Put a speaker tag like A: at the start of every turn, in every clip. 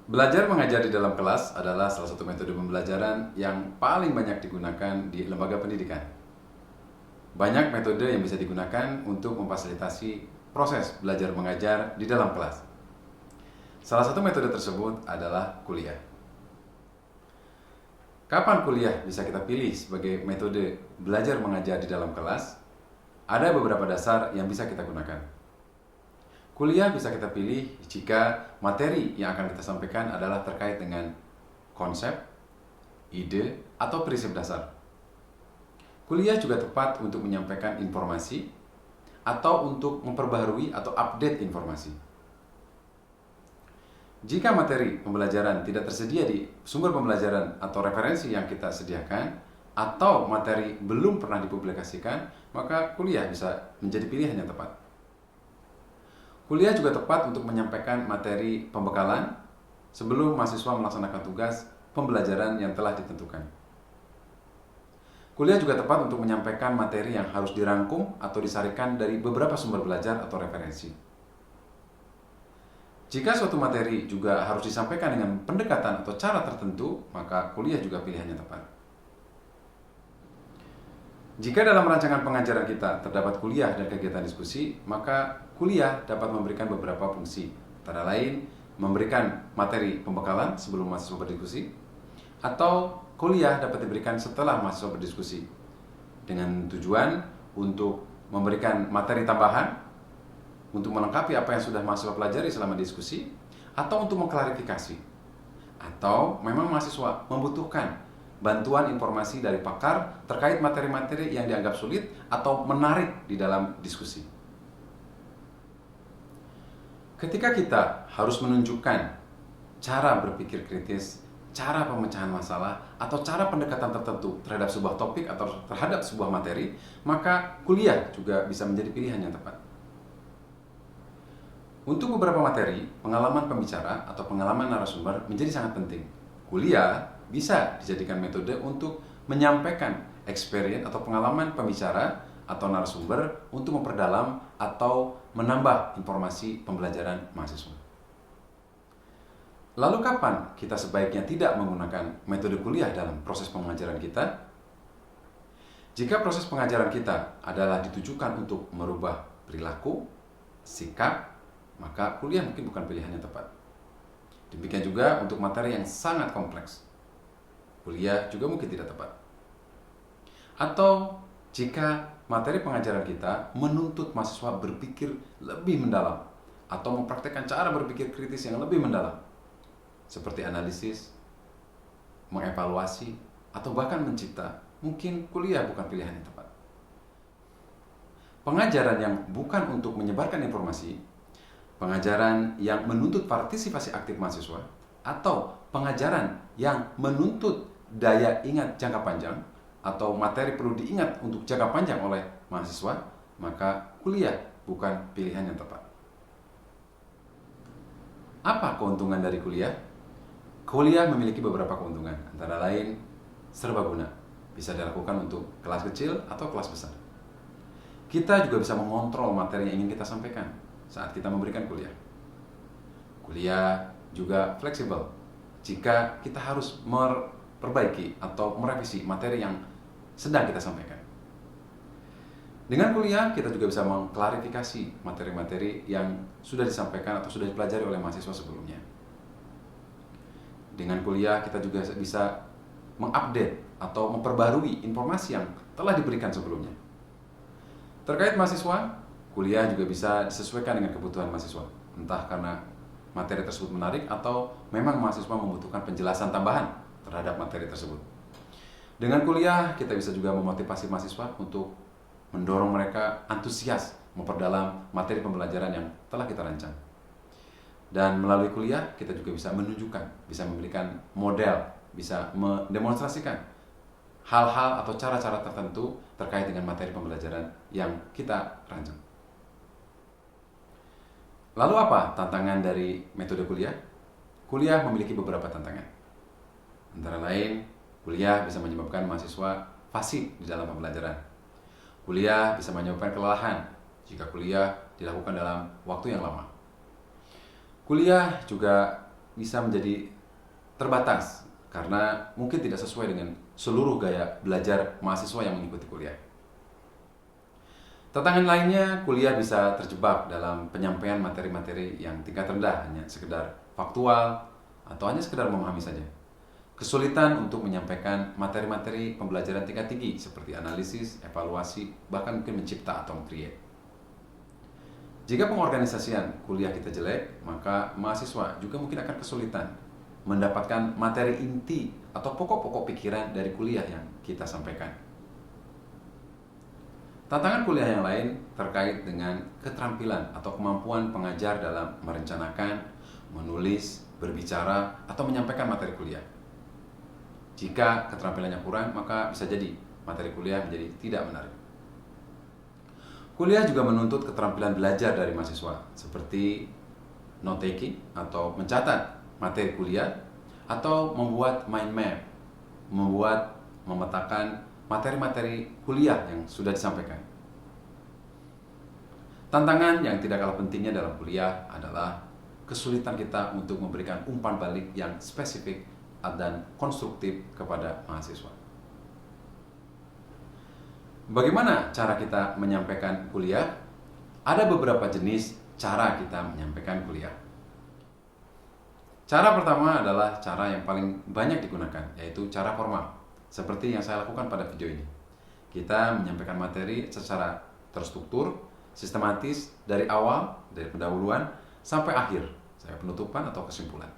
A: Belajar mengajar di dalam kelas adalah salah satu metode pembelajaran yang paling banyak digunakan di lembaga pendidikan. Banyak metode yang bisa digunakan untuk memfasilitasi proses belajar mengajar di dalam kelas. Salah satu metode tersebut adalah kuliah. Kapan kuliah bisa kita pilih sebagai metode belajar mengajar di dalam kelas? Ada beberapa dasar yang bisa kita gunakan. Kuliah bisa kita pilih jika materi yang akan kita sampaikan adalah terkait dengan konsep, ide, atau prinsip dasar. Kuliah juga tepat untuk menyampaikan informasi atau untuk memperbaharui atau update informasi. Jika materi pembelajaran tidak tersedia di sumber pembelajaran atau referensi yang kita sediakan, atau materi belum pernah dipublikasikan, maka kuliah bisa menjadi pilihan yang tepat. Kuliah juga tepat untuk menyampaikan materi pembekalan sebelum mahasiswa melaksanakan tugas pembelajaran yang telah ditentukan. Kuliah juga tepat untuk menyampaikan materi yang harus dirangkum atau disarikan dari beberapa sumber belajar atau referensi. Jika suatu materi juga harus disampaikan dengan pendekatan atau cara tertentu, maka kuliah juga pilihan yang tepat. Jika dalam rancangan pengajaran kita terdapat kuliah dan kegiatan diskusi, maka kuliah dapat memberikan beberapa fungsi, antara lain memberikan materi pembekalan sebelum mahasiswa berdiskusi, atau kuliah dapat diberikan setelah mahasiswa berdiskusi, dengan tujuan untuk memberikan materi tambahan, untuk melengkapi apa yang sudah mahasiswa pelajari selama diskusi, atau untuk mengklarifikasi, atau memang mahasiswa membutuhkan bantuan informasi dari pakar terkait materi-materi yang dianggap sulit atau menarik di dalam diskusi. Ketika kita harus menunjukkan cara berpikir kritis, cara pemecahan masalah, atau cara pendekatan tertentu terhadap sebuah topik atau terhadap sebuah materi, maka kuliah juga bisa menjadi pilihan yang tepat. Untuk beberapa materi, pengalaman pembicara atau pengalaman narasumber menjadi sangat penting. Kuliah bisa dijadikan metode untuk menyampaikan experience atau pengalaman pembicara atau narasumber untuk memperdalam atau menambah informasi pembelajaran mahasiswa. Lalu kapan kita sebaiknya tidak menggunakan metode kuliah dalam proses pengajaran kita? Jika proses pengajaran kita adalah ditujukan untuk merubah perilaku, sikap, maka kuliah mungkin bukan pilihan yang tepat. Demikian juga untuk materi yang sangat kompleks. Kuliah juga mungkin tidak tepat. Atau jika materi pengajaran kita menuntut mahasiswa berpikir lebih mendalam atau mempraktekkan cara berpikir kritis yang lebih mendalam, seperti analisis, mengevaluasi, atau bahkan mencipta, mungkin kuliah bukan pilihan yang tepat. Pengajaran yang bukan untuk menyebarkan informasi, pengajaran yang menuntut partisipasi aktif mahasiswa, atau pengajaran yang menuntut daya ingat jangka panjang atau materi perlu diingat untuk jangka panjang oleh mahasiswa, maka kuliah bukan pilihan yang tepat. Apa keuntungan dari kuliah? Kuliah memiliki beberapa keuntungan, antara lain serbaguna, bisa dilakukan untuk kelas kecil atau kelas besar. Kita juga bisa mengontrol materi yang ingin kita sampaikan saat kita memberikan kuliah. Kuliah juga fleksibel jika kita harus memperbaiki atau merevisi materi yang sedang kita sampaikan. Dengan kuliah, kita juga bisa mengklarifikasi materi-materi yang sudah disampaikan atau sudah dipelajari oleh mahasiswa sebelumnya. Dengan kuliah, kita juga bisa mengupdate atau memperbarui informasi yang telah diberikan sebelumnya. Terkait mahasiswa, kuliah juga bisa disesuaikan dengan kebutuhan mahasiswa, entah karena materi tersebut menarik atau memang mahasiswa membutuhkan penjelasan tambahan terhadap materi tersebut. Dengan kuliah, kita bisa juga memotivasi mahasiswa untuk mendorong mereka antusias memperdalam materi pembelajaran yang telah kita rancang. Dan melalui kuliah, kita juga bisa menunjukkan, bisa memberikan model, bisa mendemonstrasikan hal-hal atau cara-cara tertentu terkait dengan materi pembelajaran yang kita rancang. Lalu apa tantangan dari metode kuliah? Kuliah memiliki beberapa tantangan. Antara lain, kuliah bisa menyebabkan mahasiswa fasih di dalam pembelajaran. Kuliah bisa menyebabkan kelelahan jika kuliah dilakukan dalam waktu yang lama. Kuliah juga bisa menjadi terbatas karena mungkin tidak sesuai dengan seluruh gaya belajar mahasiswa yang mengikuti kuliah. Tantangan lainnya, kuliah bisa terjebak dalam penyampaian materi-materi yang tingkat rendah, hanya sekedar faktual atau hanya sekedar memahami saja. Kesulitan untuk menyampaikan materi-materi pembelajaran tingkat tinggi seperti analisis, evaluasi, bahkan mungkin mencipta atau meng-create. Jika pengorganisasian kuliah kita jelek, maka mahasiswa juga mungkin akan kesulitan mendapatkan materi inti atau pokok-pokok pikiran dari kuliah yang kita sampaikan. Tantangan kuliah yang lain terkait dengan keterampilan atau kemampuan pengajar dalam merencanakan, menulis, berbicara, atau menyampaikan materi kuliah. Jika keterampilannya kurang, maka bisa jadi materi kuliah menjadi tidak menarik. Kuliah juga menuntut keterampilan belajar dari mahasiswa, seperti note-taking atau mencatat materi kuliah, atau membuat mind map, memetakan materi-materi kuliah yang sudah disampaikan. Tantangan yang tidak kalah pentingnya dalam kuliah adalah kesulitan kita untuk memberikan umpan balik yang spesifik dan konstruktif kepada mahasiswa. Bagaimana cara kita menyampaikan kuliah? Ada beberapa jenis cara kita menyampaikan kuliah. Cara pertama adalah cara yang paling banyak digunakan, yaitu cara formal. Seperti yang saya lakukan pada video ini. Kita menyampaikan materi secara terstruktur, sistematis, dari awal, dari pendahuluan, sampai akhir, sampai penutupan atau kesimpulan.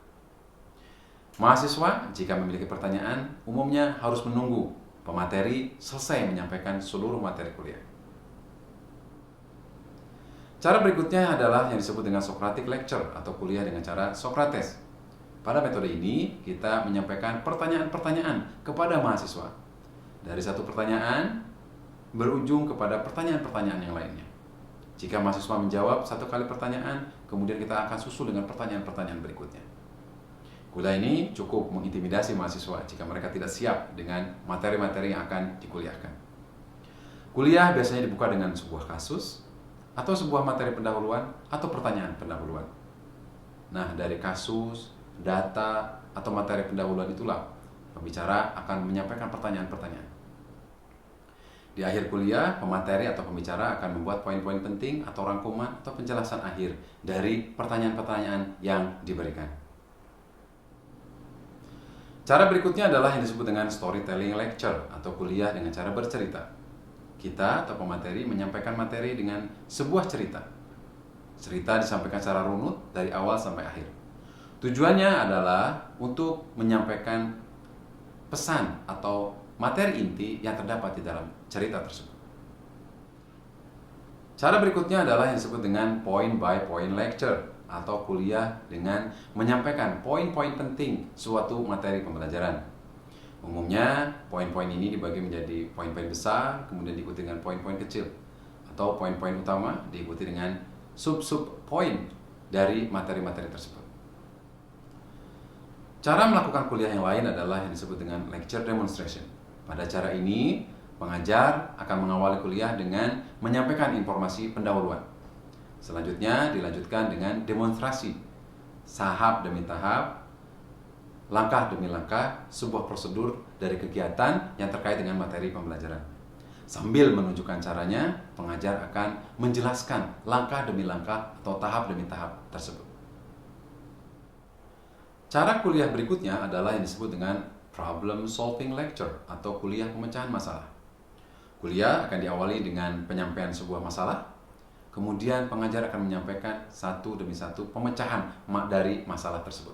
A: Mahasiswa, jika memiliki pertanyaan, umumnya harus menunggu pemateri selesai menyampaikan seluruh materi kuliah. Cara berikutnya adalah yang disebut dengan Socratic Lecture atau kuliah dengan cara Socrates. Pada metode ini, kita menyampaikan pertanyaan-pertanyaan kepada mahasiswa. Dari satu pertanyaan, berujung kepada pertanyaan-pertanyaan yang lainnya. Jika mahasiswa menjawab satu kali pertanyaan, kemudian kita akan susul dengan pertanyaan-pertanyaan berikutnya. Kuliah ini cukup mengintimidasi mahasiswa jika mereka tidak siap dengan materi-materi yang akan dikuliahkan. Kuliah biasanya dibuka dengan sebuah kasus, atau sebuah materi pendahuluan, atau pertanyaan pendahuluan. Nah, dari kasus, data, atau materi pendahuluan itulah pembicara akan menyampaikan pertanyaan-pertanyaan. Di akhir kuliah, pemateri atau pembicara akan membuat poin-poin penting atau rangkuman atau penjelasan akhir dari pertanyaan-pertanyaan yang diberikan. Cara berikutnya adalah yang disebut dengan storytelling lecture atau kuliah dengan cara bercerita. Kita atau pemateri menyampaikan materi dengan sebuah cerita. Cerita disampaikan secara runut dari awal sampai akhir. Tujuannya adalah untuk menyampaikan pesan atau materi inti yang terdapat di dalam cerita tersebut. Cara berikutnya adalah yang disebut dengan point by point lecture atau kuliah dengan menyampaikan poin-poin penting suatu materi pembelajaran. Umumnya, poin-poin ini dibagi menjadi poin-poin besar, kemudian diikuti dengan poin-poin kecil, atau poin-poin utama diikuti dengan sub-sub poin dari materi-materi tersebut. Cara melakukan kuliah yang lain adalah yang disebut dengan lecture demonstration. Pada cara ini, pengajar akan mengawali kuliah dengan menyampaikan informasi pendahuluan. Selanjutnya dilanjutkan dengan demonstrasi, tahap demi tahap, langkah demi langkah, sebuah prosedur dari kegiatan yang terkait dengan materi pembelajaran. Sambil menunjukkan caranya, pengajar akan menjelaskan langkah demi langkah atau tahap demi tahap tersebut. Cara kuliah berikutnya adalah yang disebut dengan problem solving lecture atau kuliah pemecahan masalah. Kuliah akan diawali dengan penyampaian sebuah masalah, kemudian pengajar akan menyampaikan satu demi satu pemecahan dari masalah tersebut.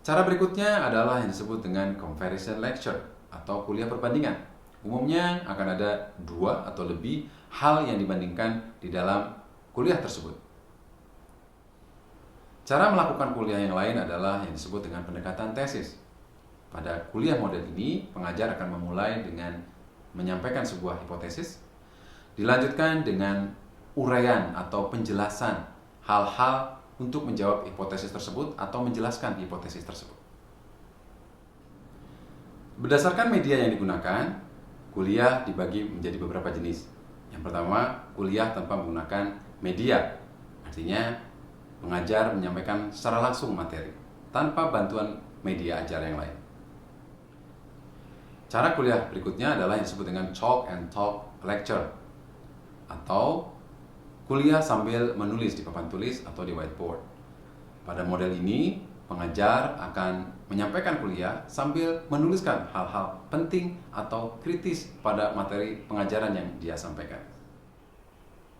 A: Cara berikutnya adalah yang disebut dengan comparison lecture atau kuliah perbandingan. Umumnya akan ada 2 atau lebih hal yang dibandingkan di dalam kuliah tersebut. Cara melakukan kuliah yang lain adalah yang disebut dengan pendekatan tesis. Pada kuliah model ini, pengajar akan memulai dengan menyampaikan sebuah hipotesis, dilanjutkan dengan uraian atau penjelasan hal-hal untuk menjawab hipotesis tersebut atau menjelaskan hipotesis tersebut. Berdasarkan media yang digunakan, kuliah dibagi menjadi beberapa jenis. Yang pertama, kuliah tanpa menggunakan media. Artinya, Pengajar menyampaikan secara langsung materi, tanpa bantuan media ajar yang lain. Cara kuliah berikutnya adalah yang disebut dengan talk and talk lecture, atau kuliah sambil menulis di papan tulis atau di whiteboard. Pada model ini, pengajar akan menyampaikan kuliah sambil menuliskan hal-hal penting atau kritis pada materi pengajaran yang dia sampaikan.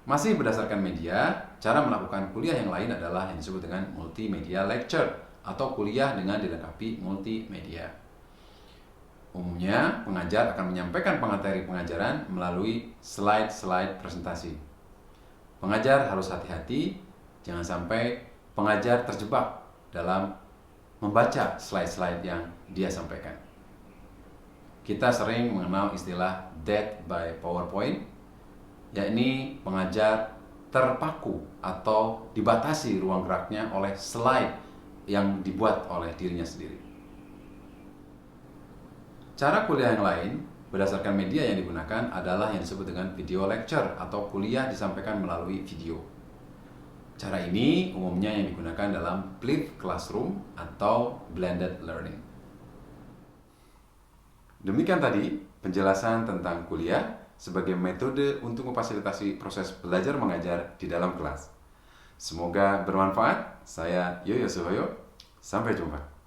A: Masih berdasarkan media, cara melakukan kuliah yang lain adalah yang disebut dengan multimedia lecture atau kuliah dengan dilengkapi multimedia. Umumnya, pengajar akan menyampaikan materi pengajaran melalui slide-slide presentasi. Pengajar harus hati-hati, jangan sampai pengajar terjebak dalam membaca slide-slide yang dia sampaikan. Kita sering mengenal istilah death by PowerPoint, yakni pengajar terpaku atau dibatasi ruang geraknya oleh slide yang dibuat oleh dirinya sendiri. Cara kuliah yang lain berdasarkan media yang digunakan adalah yang disebut dengan video lecture atau kuliah disampaikan melalui video. Cara ini umumnya yang digunakan dalam flipped classroom atau blended learning. Demikian tadi penjelasan tentang kuliah sebagai metode untuk memfasilitasi proses belajar mengajar di dalam kelas. Semoga bermanfaat. Saya Yoyo Suhoyo. Sampai jumpa.